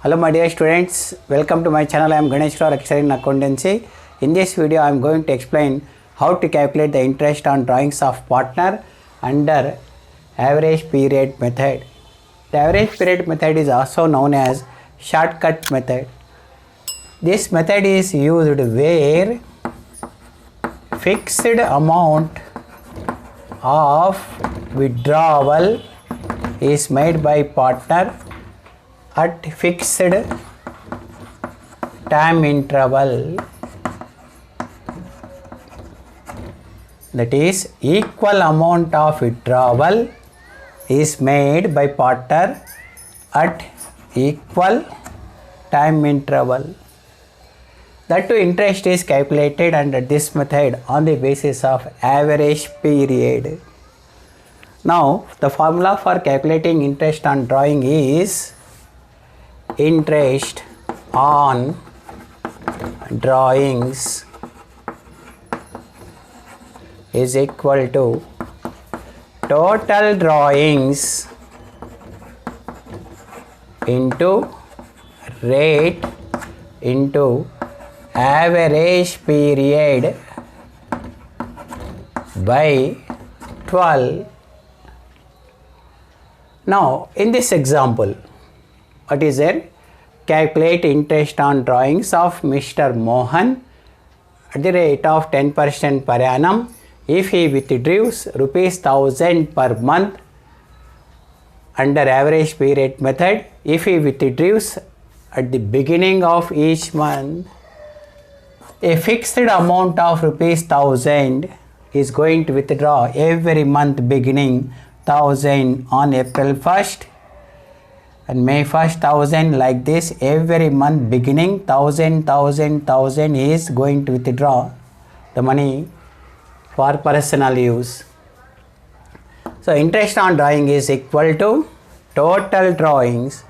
Hello my dear students, welcome to my channel. I am Ganesh Rao, lecturer in accountancy. In this video I am going to explain how to calculate the interest on drawings of partner under average period method. The average period method is also known as shortcut method. This method is used where fixed amount of withdrawal is made by partner at fixed time interval, that is equal amount of withdrawal is made by partner at equal time interval. That too, interest is calculated under this method on the basis of average period. Now the formula for calculating interest on drawing is interest on drawings is equal to total drawings into rate into average period by 12. Now in this example, what is there? Calculate interest on drawings of Mr. Mohan at the rate of 10% per annum if he withdraws rupees 1000 per month under average period method. If he withdraws at the beginning of each month a fixed amount of rupees 1000 is going to withdraw every month beginning 1000 on April 1st and May 1st 1000, like this every month beginning 1000 is going to withdraw the money for personal use. So interest on drawing is equal to total drawings.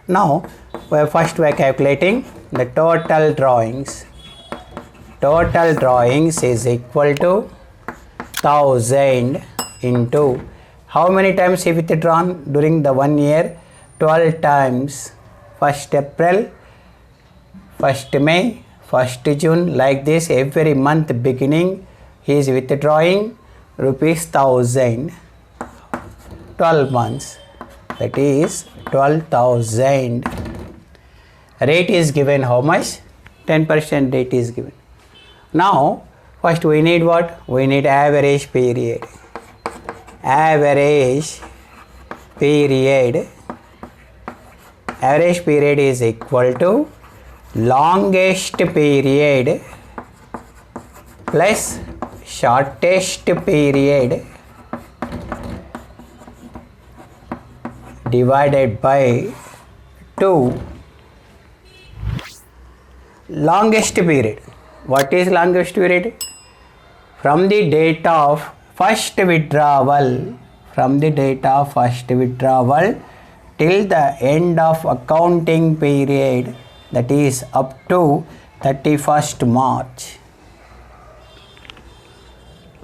Now first we are calculating the total drawings. Total drawings is equal to 1000 into how many times he withdrawn during the 1 year? 12 times. 1st April, 1st May, 1st June, like this every month beginning he is withdrawing rupees 1000. 12 months, that is 12,000. Rate is given how much? 10% rate is given. Now first we need what? We need average period. Average period. Average period is equal to longest period plus shortest period divided by 2. Longest period. What is longest period? From the date of first withdrawal, till the end of accounting period, that is up to 31st March.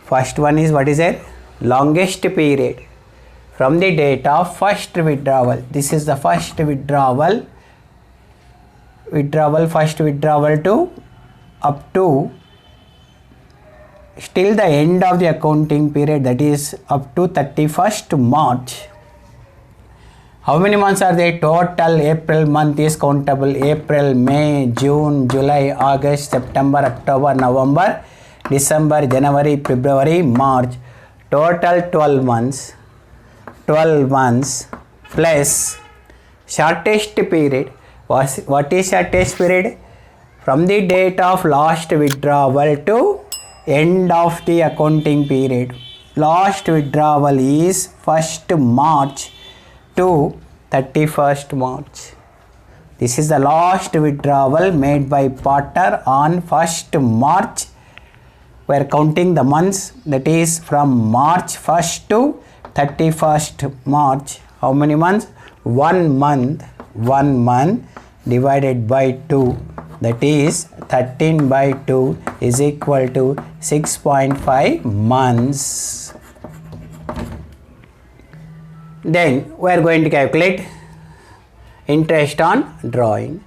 First one is what is it? Longest period. From the date of first withdrawal. This is the first withdrawal. First withdrawal to up to till the end of the accounting period, that is up to 31st March. How many months are there? Total April month is countable. April, May, June, July, August, September, October, November, December, January, February, March. Total 12 months. 12 months plus shortest period. What is shortest period? From the date of last withdrawal to end of the accounting period. Last withdrawal is 1st March to 31st March. This is the last withdrawal made by partner on 1st March. We are counting the months, that is from March 1st to 31st March. How many months? 1 month. 1 month divided by 2, that is 13 by 2 is equal to 6.5 months. Then we are going to calculate interest on drawing.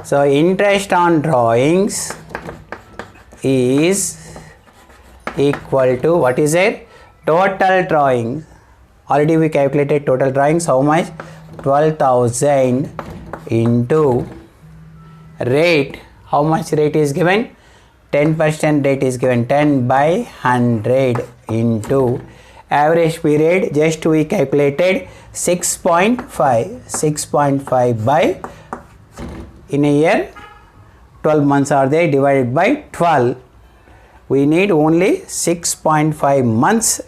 So interest on drawings is equal to, what is it? Total drawings. Already we calculated total drawings. How much? 12,000 into rate. How much rate is given? 10% rate is given. 10 by 100 into average period. Just we calculated 6.5. 6.5 by, in a year 12 months are there, divided by 12. We need only 6.5 months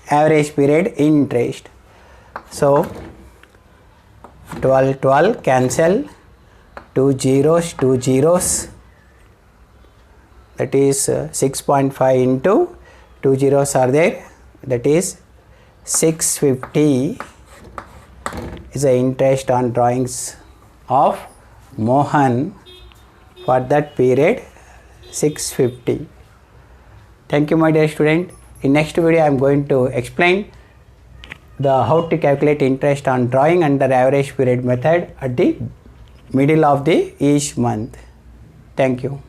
average period interest. So 12 cancel, 2 zeros, 2 zeros, that is 6.5 into 2 zeros are there, that is 650 is the interest on drawings of Mohan for that period, 650. Thank you my dear student. In next video I am going to explain the how to calculate interest on drawing under average period method at the middle of the each month. Thank you.